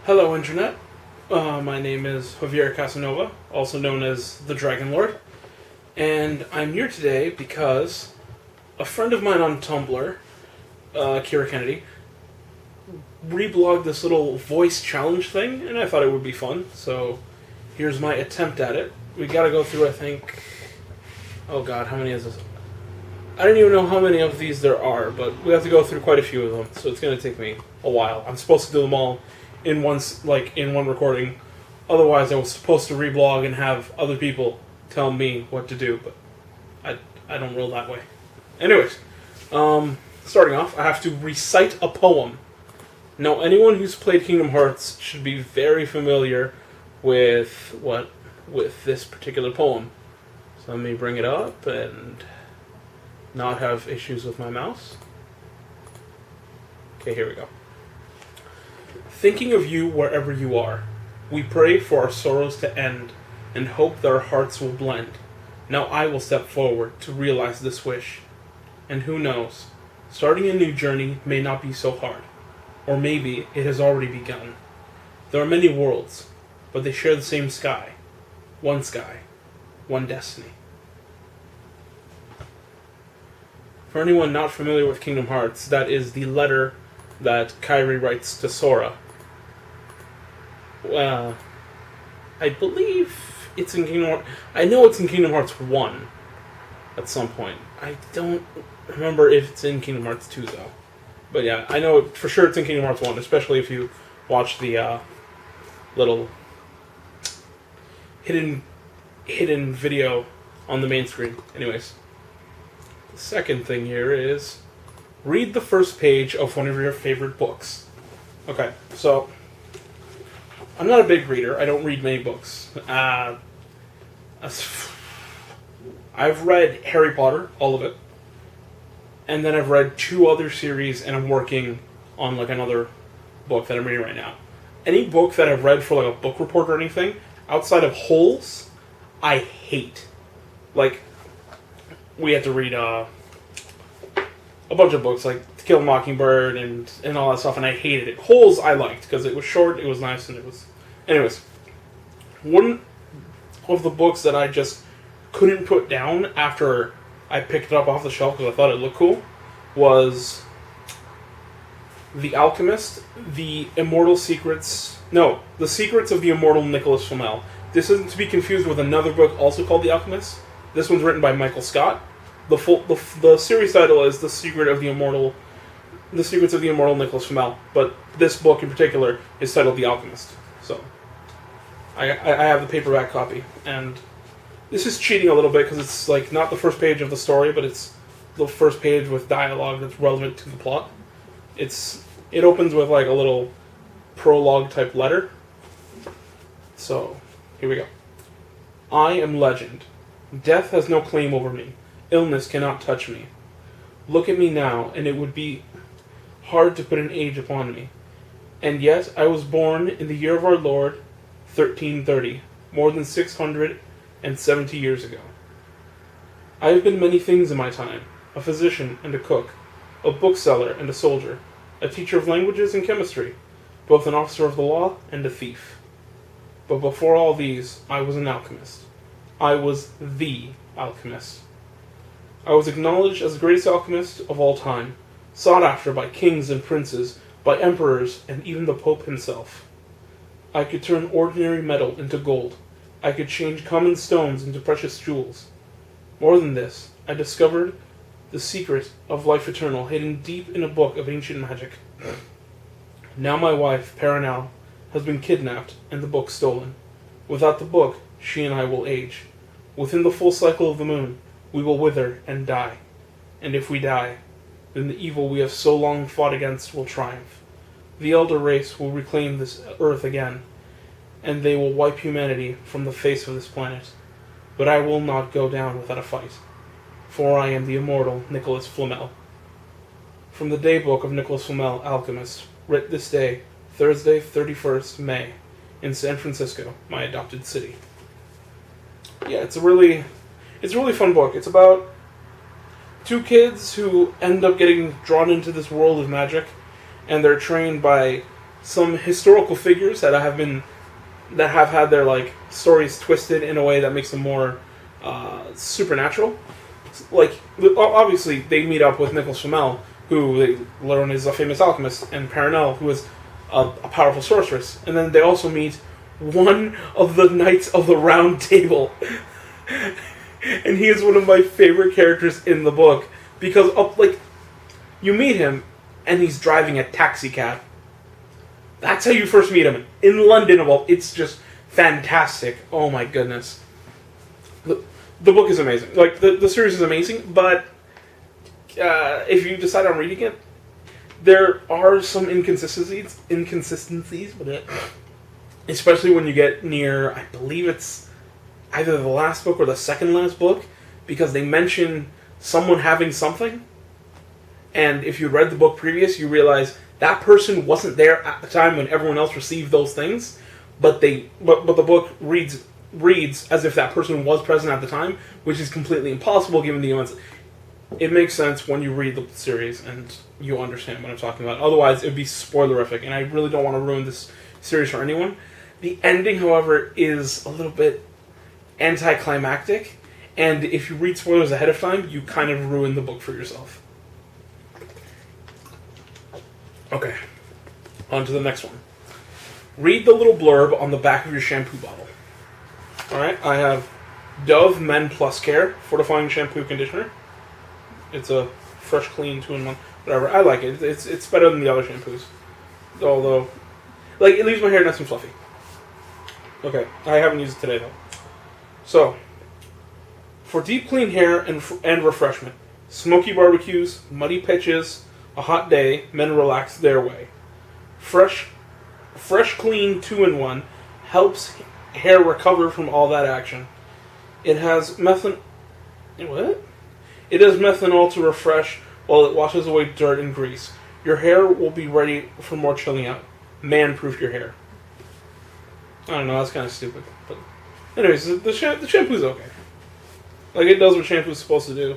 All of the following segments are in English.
Hello, Internet. My name is Javier Casanova, also known as the Dragon Lord, and I'm here today because a friend of mine on Tumblr, Kira Kennedy, reblogged this little voice challenge thing, and I thought it would be fun, so here's my attempt at it. We gotta go through, I think... Oh god, how many is this? I don't even know how many of these there are, but we have to go through quite a few of them, so it's gonna take me a while. I'm supposed to do them all in one recording. Otherwise, I was supposed to reblog and have other people tell me what to do, but I don't roll that way. Anyways, starting off, I have to recite a poem. Now, anyone who's played Kingdom Hearts should be very familiar with this particular poem. So let me bring it up and not have issues with my mouse. Okay, here we go. Thinking of you wherever you are, we pray for our sorrows to end and hope that our hearts will blend. Now I will step forward to realize this wish. And who knows, starting a new journey may not be so hard. Or maybe it has already begun. There are many worlds, but they share the same sky. One sky, one destiny. For anyone not familiar with Kingdom Hearts, that is the letter that Kairi writes to Sora. I believe it's in Kingdom Hearts... I know it's in Kingdom Hearts 1 at some point. I don't remember if it's in Kingdom Hearts 2, though. But yeah, I know for sure it's in Kingdom Hearts 1, especially if you watch the little hidden video on the main screen. Anyways, the second thing here is read the first page of one of your favorite books. Okay, so I'm not a big reader. I don't read many books. I've read Harry Potter, all of it. And then I've read 2 other series, and I'm working on another book that I'm reading right now. Any book that I've read for a book report or anything, outside of Holes, I hate. We had to read a bunch of books, like To Kill a Mockingbird and all that stuff, and I hated it. Holes I liked, because it was short, it was nice, and it was... Anyways, one of the books that I just couldn't put down after I picked it up off the shelf because I thought it looked cool was The Alchemist, The Secrets of the Immortal Nicholas Flamel. This isn't to be confused with another book also called The Alchemist. This one's written by Michael Scott. The series title is The Secrets of the Immortal Nicholas Flamel, but this book in particular is titled The Alchemist. So, I have the paperback copy, and this is cheating a little bit because it's not the first page of the story, but it's the first page with dialogue that's relevant to the plot. It opens with a little prologue type letter. So, here we go. I am legend. Death has no claim over me. Illness cannot touch me. Look at me now, and it would be hard to put an age upon me. And yet I was born in the year of our Lord, 1330, more than 670 years ago. I have been many things in my time, a physician and a cook, a bookseller and a soldier, a teacher of languages and chemistry, both an officer of the law and a thief. But before all these, I was an alchemist. I was the alchemist. I was acknowledged as the greatest alchemist of all time, sought after by kings and princes, by emperors, and even the Pope himself. I could turn ordinary metal into gold. I could change common stones into precious jewels. More than this, I discovered the secret of life eternal hidden deep in a book of ancient magic. Now my wife, Paranel, has been kidnapped and the book stolen. Without the book, she and I will age. Within the full cycle of the moon, we will wither and die. And if we die, then the evil we have so long fought against will triumph. The elder race will reclaim this earth again, and they will wipe humanity from the face of this planet. But I will not go down without a fight, for I am the immortal Nicholas Flamel. From the daybook of Nicholas Flamel, alchemist, writ this day, Thursday, 31st May, in San Francisco, my adopted city. Yeah, it's a really fun book. It's about 2 kids who end up getting drawn into this world of magic, and they're trained by some historical figures that have had their like stories twisted in a way that makes them more supernatural. Like obviously they meet up with Nicholas Flamel, who they learn is a famous alchemist, and Paranel, who is a powerful sorceress, and then they also meet one of the Knights of the Round Table, and he is one of my favorite characters in the book because like you meet him and he's driving a taxi cab. That's how you first meet him in London. It's just fantastic. Oh my goodness, the book is amazing. Like the series is amazing, but if you decide on reading it, there are some inconsistencies, especially when you get near, I believe it's either the last book or the second last book, because they mention someone having something, and if you read the book previous, you realize that person wasn't there at the time when everyone else received those things, but the book reads as if that person was present at the time, which is completely impossible given the events. It makes sense when you read the series and you understand what I'm talking about. Otherwise, it would be spoilerific, and I really don't want to ruin this series for anyone. The ending, however, is a little bit anticlimactic, and if you read spoilers ahead of time, you kind of ruin the book for yourself. Okay, on to the next one. Read the little blurb on the back of your shampoo bottle. Alright, I have Dove Men Plus Care Fortifying Shampoo Conditioner. It's a fresh, clean 2-in-1. Whatever. I like it. It's better than the other shampoos. Although, like, it leaves my hair nice and fluffy. Okay. I haven't used it today, though. So, for deep, clean hair and refreshment, smoky barbecues, muddy pitches, a hot day, men relax their way. Fresh, clean 2-in-1 helps hair recover from all that action. It has It has methanol to refresh while it washes away dirt and grease. Your hair will be ready for more chilling out. Man-proof your hair. I don't know, that's kind of stupid. But anyways, the shampoo's okay. Like, it does what shampoo's supposed to do.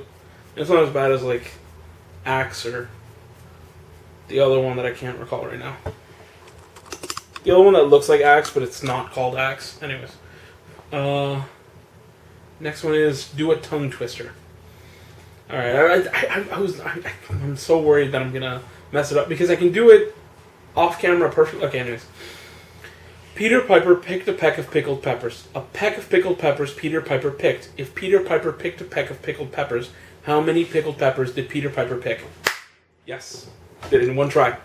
It's not as bad as, like, Axe or the other one that I can't recall right now. The other one that looks like Axe, but it's not called Axe. Anyways. Next one is Do a Tongue Twister. Alright, I'm so worried that I'm gonna mess it up because I can do it off camera perfectly. Okay, anyways. Peter Piper picked a peck of pickled peppers. A peck of pickled peppers Peter Piper picked. If Peter Piper picked a peck of pickled peppers, how many pickled peppers did Peter Piper pick? Yes. Did it in one try.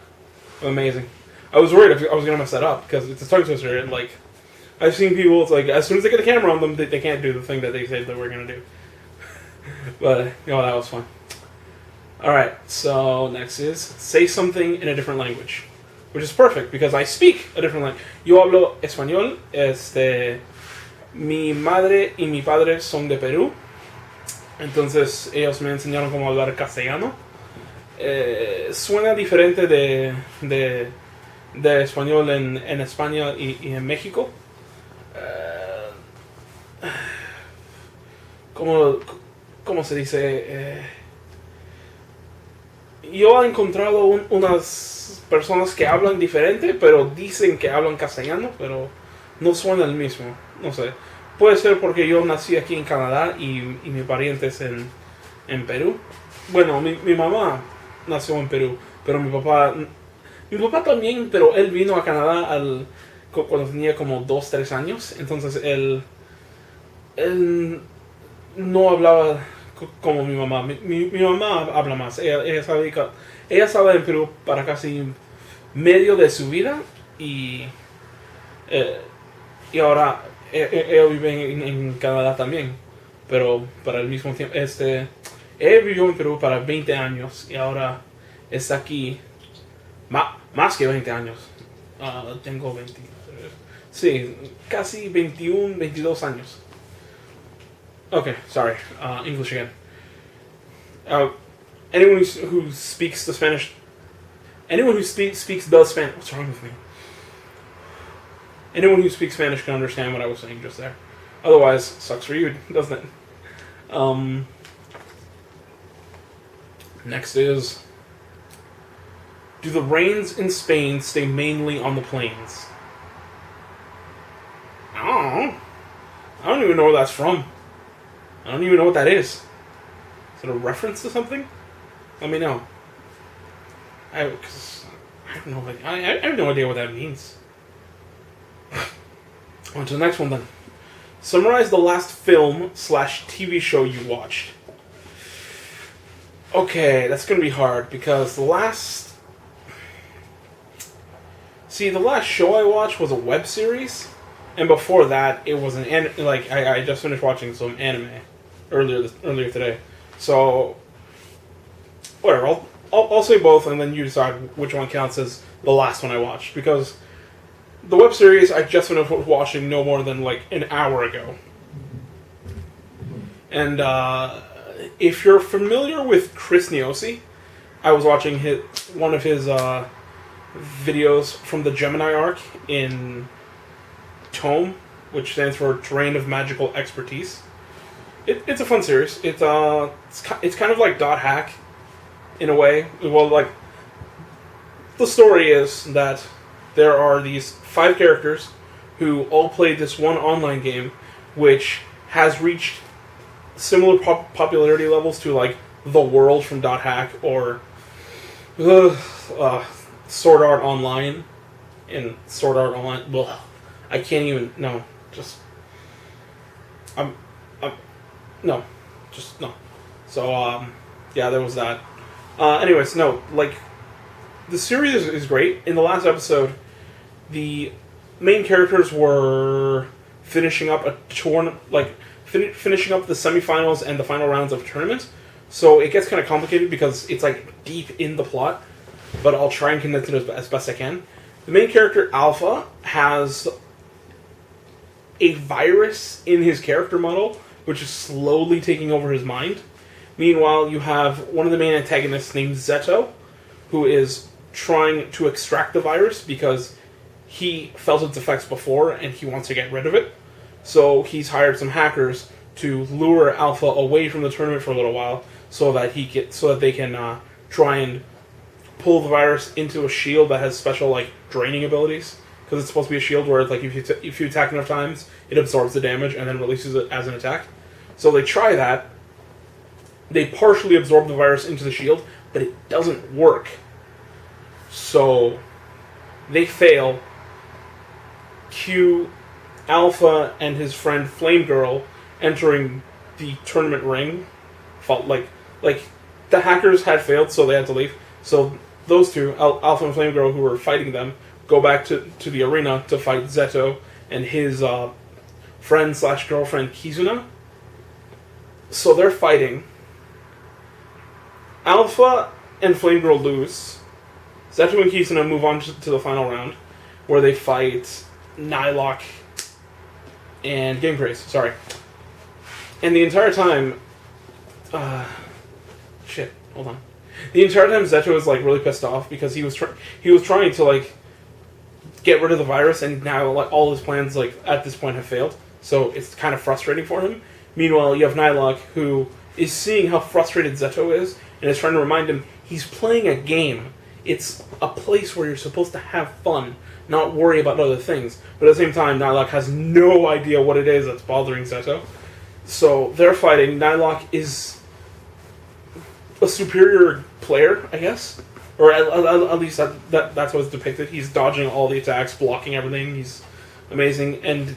Amazing. I was worried I was gonna mess that up because it's a tongue twister and like I've seen people, it's like as soon as they get a camera on them, they can't do the thing that they said they were gonna do. But, you know, that was fun. Alright, so next is say something in a different language. Which is perfect, because I speak a different language. Yo hablo español. Mi madre y mi padre son de Perú. Entonces, ellos me enseñaron cómo hablar castellano. Suena diferente de español en España y en México. ¿Cómo se dice? Yo he encontrado unas personas que hablan diferente, pero dicen que hablan castellano, pero no suena el mismo. No sé. Puede ser porque yo nací aquí en Canadá y mi pariente es en Perú. Bueno, mi mamá nació en Perú, pero mi papá también, pero él vino a Canadá cuando tenía como 2-3 años. Entonces él no hablaba como mi mamá. Mi mamá habla más. Ella estaba en Perú para casi medio de su vida y ahora ella vive en Canadá también. Pero para el mismo tiempo, ella vivió en Perú para 20 años y ahora está aquí más que 20 años. Tengo 20. Sí, casi 21, 22 años. Okay, sorry. English again. Anyone who speaks the Spanish... Anyone who speaks the Spanish... What's wrong with me? Anyone who speaks Spanish can understand what I was saying just there. Otherwise, sucks for you, doesn't it? Next is... Do the rains in Spain stay mainly on the plains? I don't know. I don't even know where that's from. I don't even know what that is. Is it a reference to something? Let me know. I have no idea. I have no idea what that means. On to the next one then. Summarize the last film/TV show you watched. Okay, that's going to be hard because the last show I watched was a web series, and before that it was I just finished watching some anime earlier today. So whatever, I'll say both, and then you decide which one counts as the last one I watched, because the web series I just finished watching no more than like an hour ago. And if you're familiar with Chris Niosi, I was watching one of his videos from the Gemini arc in Tome, which stands for Terrain of Magical Expertise. It's a fun series. It's kind of like Dot Hack in a way. Well, like, the story is that there are these 5 characters who all play this one online game, which has reached similar popularity levels to like The World from Dot Hack or Sword Art Online. And Sword Art Online, well, I can't even. No, just no, just no. So yeah, there was that. Anyways, no, like, the series is great. In the last episode, the main characters were finishing up finishing up the semifinals and the final rounds of a tournament. So it gets kind of complicated because it's like deep in the plot, but I'll try and condense it as best I can. The main character, Alpha, has a virus in his character model, which is slowly taking over his mind. Meanwhile, you have one of the main antagonists named Zeto, who is trying to extract the virus because he felt its effects before and he wants to get rid of it. So he's hired some hackers to lure Alpha away from the tournament for a little while, so that they can try and pull the virus into a shield that has special like draining abilities. Because it's supposed to be a shield where, like, if you attack enough times, it absorbs the damage and then releases it as an attack. So they try that. They partially absorb the virus into the shield, but it doesn't work. So they fail. Cue Alpha and his friend Flame Girl entering the tournament ring. Like the hackers had failed, so they had to leave. So those two, Alpha and Flame Girl, who were fighting them, go back to the arena to fight Zeto and his friend/girlfriend Kizuna. So they're fighting. Alpha and Flame Girl lose. Zeto and Kizuna move on to the final round, where they fight Nylock and Game Praise. Sorry. And the entire time, hold on. The entire time Zeto was like really pissed off because he was trying to like get rid of the virus, and now like all his plans like at this point have failed. So it's kind of frustrating for him. Meanwhile, you have Nylock, who is seeing how frustrated Zeto is and is trying to remind him he's playing a game. It's a place where you're supposed to have fun, not worry about other things. But at the same time, Nylock has no idea what it is that's bothering Zeto. So they're fighting. Nylock is a superior player, I guess. Or at least that's what's depicted. He's dodging all the attacks, blocking everything. He's amazing. And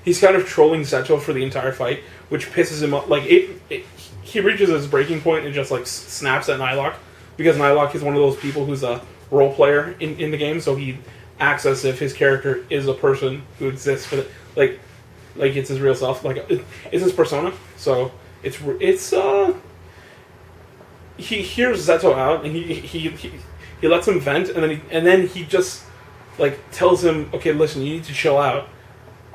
he's kind of trolling Zeto for the entire fight, which pisses him off. Like, he reaches his breaking point and just like snaps at Nylock. Because Nylock is one of those people who's a role player in the game, so he acts as if his character is a person who exists for like it's his real self, like it's his persona. So it's he hears Zeto out and he lets him vent, and then he just like tells him, okay, listen, you need to chill out.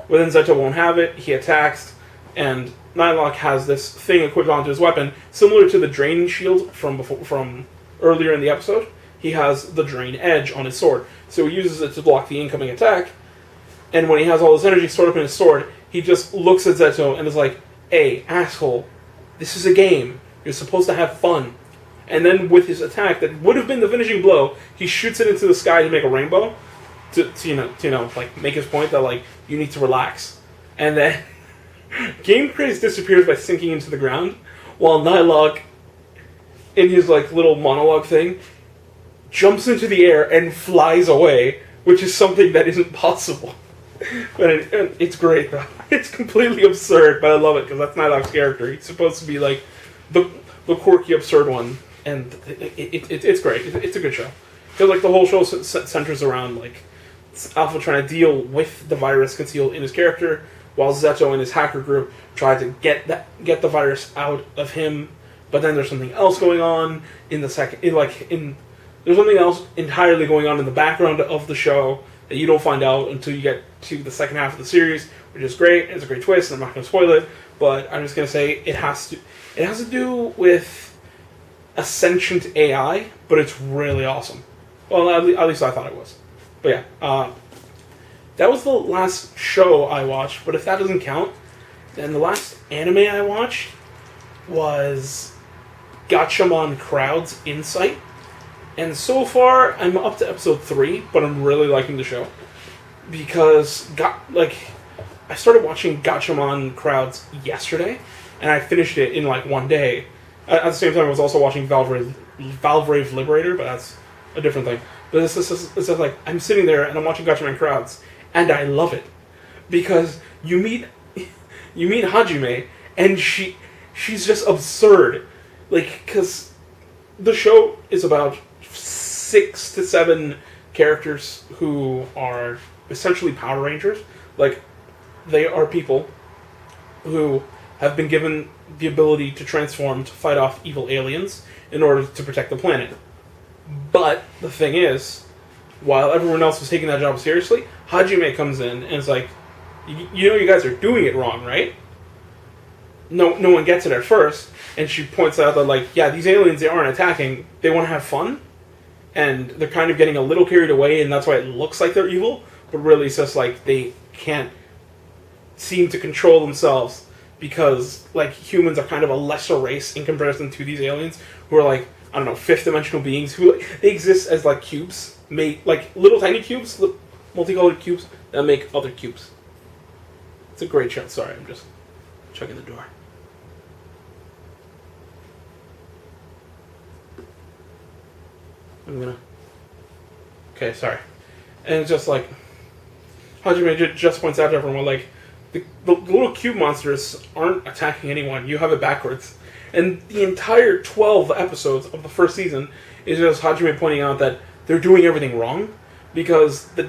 But then Zeto won't have it. He attacks, and Nylock has this thing equipped onto his weapon, similar to the Drain Shield from earlier in the episode. He has the Drain Edge on his sword, so he uses it to block the incoming attack. And when he has all this energy stored up in his sword, he just looks at Zeto and is like, "Hey, asshole, this is a game. You're supposed to have fun. And then with his attack that would have been the finishing blow, he shoots it into the sky to make a rainbow. To like make his point that like you need to relax. And then Game Craze disappears by sinking into the ground, while Nylog, in his like little monologue thing, jumps into the air and flies away, which is something that isn't possible. But it's great though. It's completely absurd, but I love it because that's Nylog's character. He's supposed to be like the quirky, absurd one, and it's great. It's a good show. Because like the whole show centers around like Alpha trying to deal with the virus concealed in his character, while Zeto and his hacker group try to get the virus out of him. But then there's something else going on in the second. There's something else entirely going on in the background of the show that you don't find out until you get to the second half of the series, which is great. It's a great twist, and I'm not going to spoil it. But I'm just going to say it has to do with a sentient AI, but it's really awesome. Well, at least I thought it was. But yeah, that was the last show I watched. But if that doesn't count, then the last anime I watched was Gatchaman Crowd's Insight. And so far, I'm up to episode 3, but I'm really liking the show. Because, I started watching Gatchaman Crowds yesterday, and I finished it in, like, one day. At the same time, I was also watching Valvrave Liberator, but that's a different thing. But it's just like, I'm sitting there, and I'm watching Gatchaman Crowds, and I love it. Because you meet Hajime, and she's just absurd. Like, because the show is about 6 to 7 characters who are essentially Power Rangers. Like, they are people who have been given the ability to transform to fight off evil aliens in order to protect the planet. But the thing is, while everyone else was taking that job seriously, Hajime comes in and is like, you know you guys are doing it wrong, right? No one gets it at first, and she points out that, like, yeah, these aliens, they aren't attacking, they want to have fun, and they're kind of getting a little carried away, and that's why it looks like they're evil, but really it's just, like, they can't seem to control themselves, because, like, humans are kind of a lesser race in comparison to these aliens, who are, like, I don't know, fifth-dimensional beings, who, like, they exist as, like, cubes, made, like, little tiny cubes, multicolored cubes, that make other cubes. It's a great show. Sorry, I'm just checking the door. Okay, sorry. And it's just like, Hajime just points out to everyone, like, the little cube monsters aren't attacking anyone. You have it backwards. And the entire 12 episodes of the first season is just Hajime pointing out that they're doing everything wrong, because the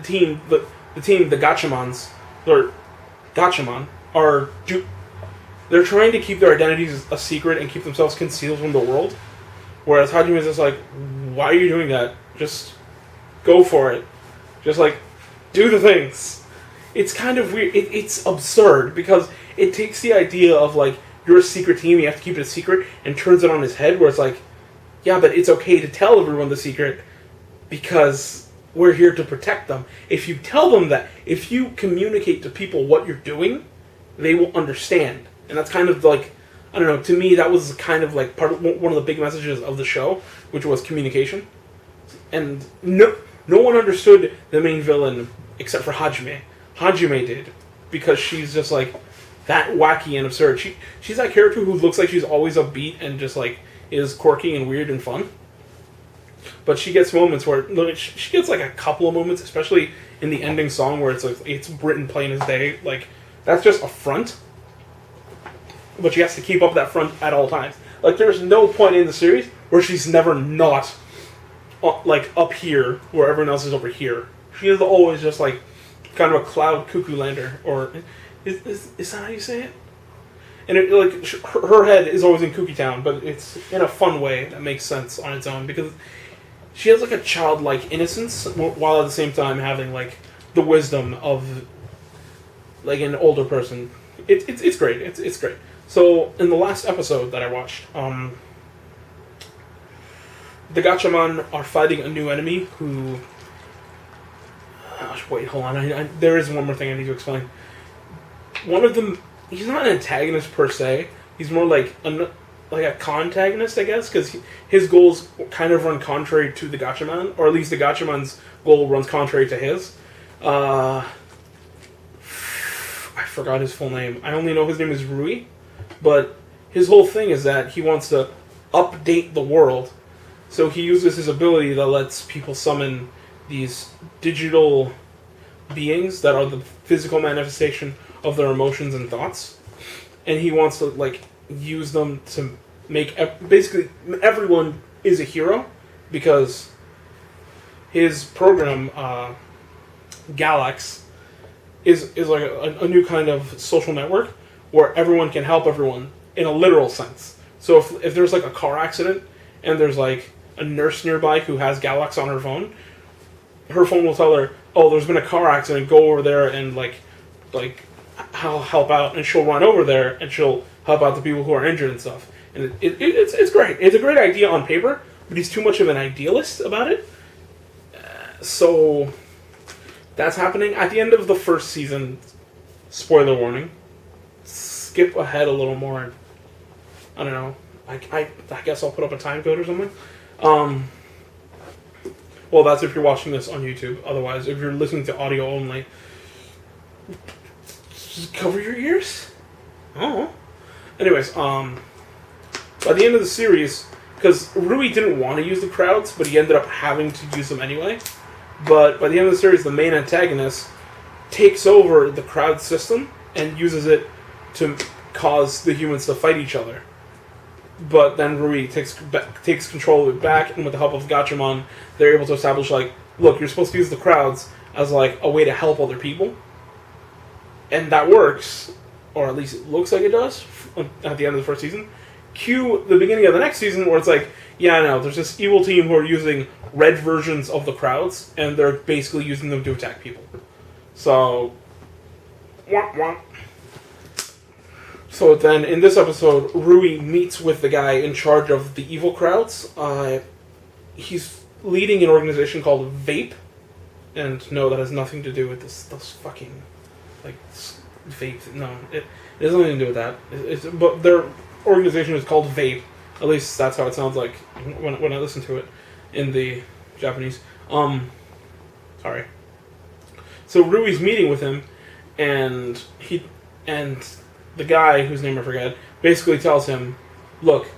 Gatchamans, or Gatchaman, they're trying to keep their identities a secret and keep themselves concealed from the world. Whereas Hajime is just like, why are you doing that? Just go for it. Just, like, do the things. It's kind of weird. It's absurd, because it takes the idea of, like, you're a secret team, you have to keep it a secret, and turns it on his head, where it's like, yeah, but it's okay to tell everyone the secret, because we're here to protect them. If you tell them that, if you communicate to people what you're doing, they will understand. And that's kind of like, I don't know, to me that was kind of like part of one of the big messages of the show, which was communication. And no one understood the main villain except for Hajime. Hajime did, because she's just like that wacky and absurd. She's that character who looks like she's always upbeat and just like is quirky and weird and fun. But she gets moments where she gets like a couple of moments, especially in the ending song where it's like it's written plain as day. Like, that's just a front, but she has to keep up that front at all times. Like, there's no point in the series where she's never not like up here where everyone else is over here. She is always just like kind of a cloud cuckoo lander, or is that how you say it? And it, like, her head is always in Kooky Town, but it's in a fun way that makes sense on its own, because she has like a childlike innocence while at the same time having like the wisdom of like an older person. It's great. It's great. So in the last episode that I watched, the Gatchaman are fighting a new enemy who. Wait, hold on. There is one more thing I need to explain. One of them, he's not an antagonist per se. He's more like like a contagonist, I guess, because his goals kind of run contrary to the Gatchaman, or at least the Gatchaman's goal runs contrary to his. I forgot his full name. I only know his name is Rui, but his whole thing is that he wants to update the world. So he uses his ability that lets people summon these digital beings that are the physical manifestation of their emotions and thoughts. And he wants to, like, use them to make... Basically, everyone is a hero, because his program, Galax, is like a new kind of social network where everyone can help everyone in a literal sense. So if there's, like, a car accident, and there's, like, a nurse nearby who has Galax on her phone will tell her, oh, there's been a car accident, go over there and, like, I'll help out, and she'll run over there, and she'll help out the people who are injured and stuff. And it's great. It's a great idea on paper, but he's too much of an idealist about it. So that's happening at the end of the first season. Spoiler warning. Skip ahead a little more. I don't know. I guess I'll put up a time code or something. Well, that's if you're watching this on YouTube. Otherwise, if you're listening to audio only, just cover your ears. Oh. Anyways, by the end of the series, because Rui didn't want to use the crowds, but he ended up having to use them anyway. But by the end of the series, the main antagonist takes over the crowd system and uses it to cause the humans to fight each other. But then Rui takes control of it back, and with the help of Gatchaman, they're able to establish, like, look, you're supposed to use the crowds as, like, a way to help other people. And that works, or at least it looks like it does, at the end of the first season. Cue the beginning of the next season, where it's like, yeah, I know, there's this evil team who are using red versions of the crowds, and they're basically using them to attack people. So, wah, wah. So then, in this episode, Rui meets with the guy in charge of the evil crowds. He's leading an organization called Vape. And no, that has nothing to do with this fucking, like, Vape. No, it has nothing to do with that. But their organization is called Vape. At least that's how it sounds like when I listen to it in the Japanese. Sorry. So Rui's meeting with him, and the guy, whose name I forget, basically tells him, look,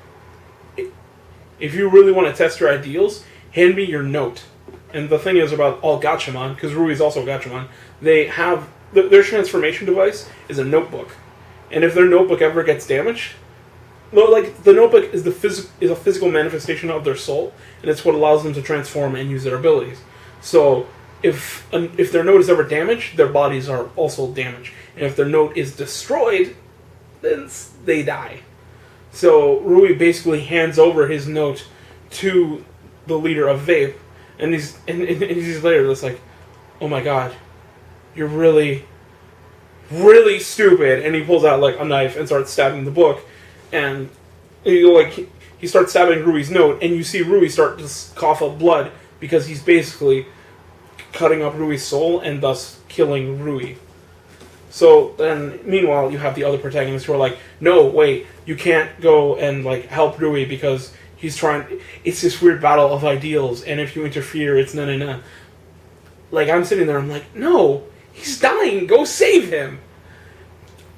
if you really want to test your ideals, hand me your note. And the thing is about all Gatchaman, because Rui is also a Gatchaman, they have, their transformation device is a notebook. And if their notebook ever gets damaged, well, like, the notebook is a physical manifestation of their soul, and it's what allows them to transform and use their abilities. So, if their note is ever damaged, their bodies are also damaged. And if their note is destroyed, then they die. So Rui basically hands over his note to the leader of Vape, and he's later just like, oh my god, you're really, really stupid. And he pulls out, like, a knife and starts stabbing the book, and he starts stabbing Rui's note, and you see Rui start to cough up blood because he's basically cutting up Rui's soul and thus killing Rui. So then, meanwhile, you have the other protagonists who are like, no, wait, you can't go and, like, help Rui because he's trying... It's this weird battle of ideals, and if you interfere, it's na-na-na. Like, I'm sitting there, I'm like, no, he's dying, go save him!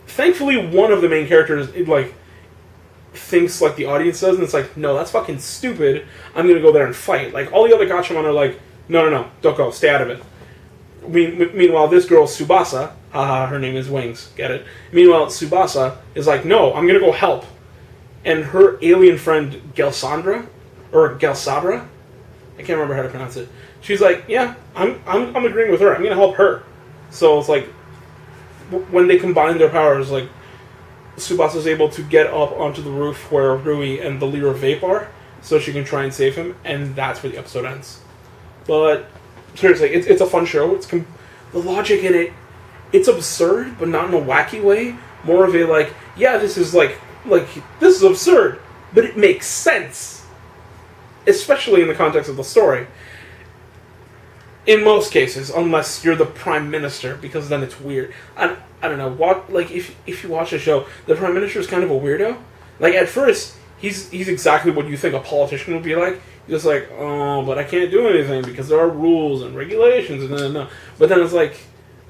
Thankfully, one of the main characters, thinks like the audience does, and it's like, no, that's fucking stupid, I'm gonna go there and fight. Like, all the other Gatchaman are like, no, don't go, stay out of it. Meanwhile, this girl, Tsubasa, haha, her name is Wings, get it? Meanwhile, Tsubasa is like, no, I'm gonna go help. And her alien friend, Gelsabra, I can't remember how to pronounce it, she's like, yeah, I'm agreeing with her, I'm gonna help her. So it's like, when they combine their powers, like, Tsubasa's able to get up onto the roof where Rui and the leader of Vape are, so she can try and save him, and that's where the episode ends. But seriously, it's a fun show. The logic in it, it's absurd, but not in a wacky way. More of a, like, yeah, this is this is absurd, but it makes sense, especially in the context of the story. In most cases, unless you're the Prime Minister, because then it's weird. I don't know, if you watch the show, the Prime Minister is kind of a weirdo. Like, at first, he's exactly what you think a politician would be like. He's just like, oh, but I can't do anything because there are rules and regulations and then. But then it's like,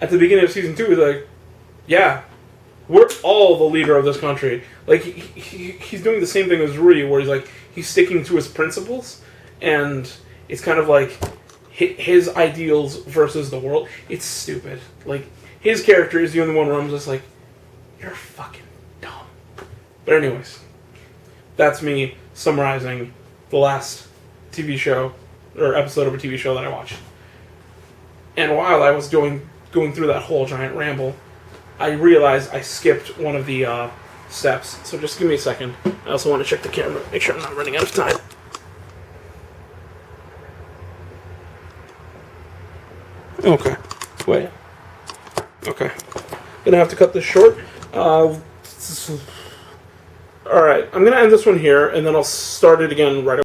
at the beginning of season 2, he's like, yeah, we're all the leader of this country. Like, he's doing the same thing as Rudy, where he's like, he's sticking to his principles, and it's kind of like his ideals versus the world. It's stupid. Like, his character is the only one where I'm just like, you're fucking dumb. But anyways, that's me summarizing the last TV show, or episode of a TV show that I watched. And while I was going through that whole giant ramble, I realized I skipped one of the steps. So just give me a second. I also want to check the camera, make sure I'm not running out of time. Okay. Wait. Okay. Gonna have to cut this short. Alright, I'm gonna end this one here, and then I'll start it again right away.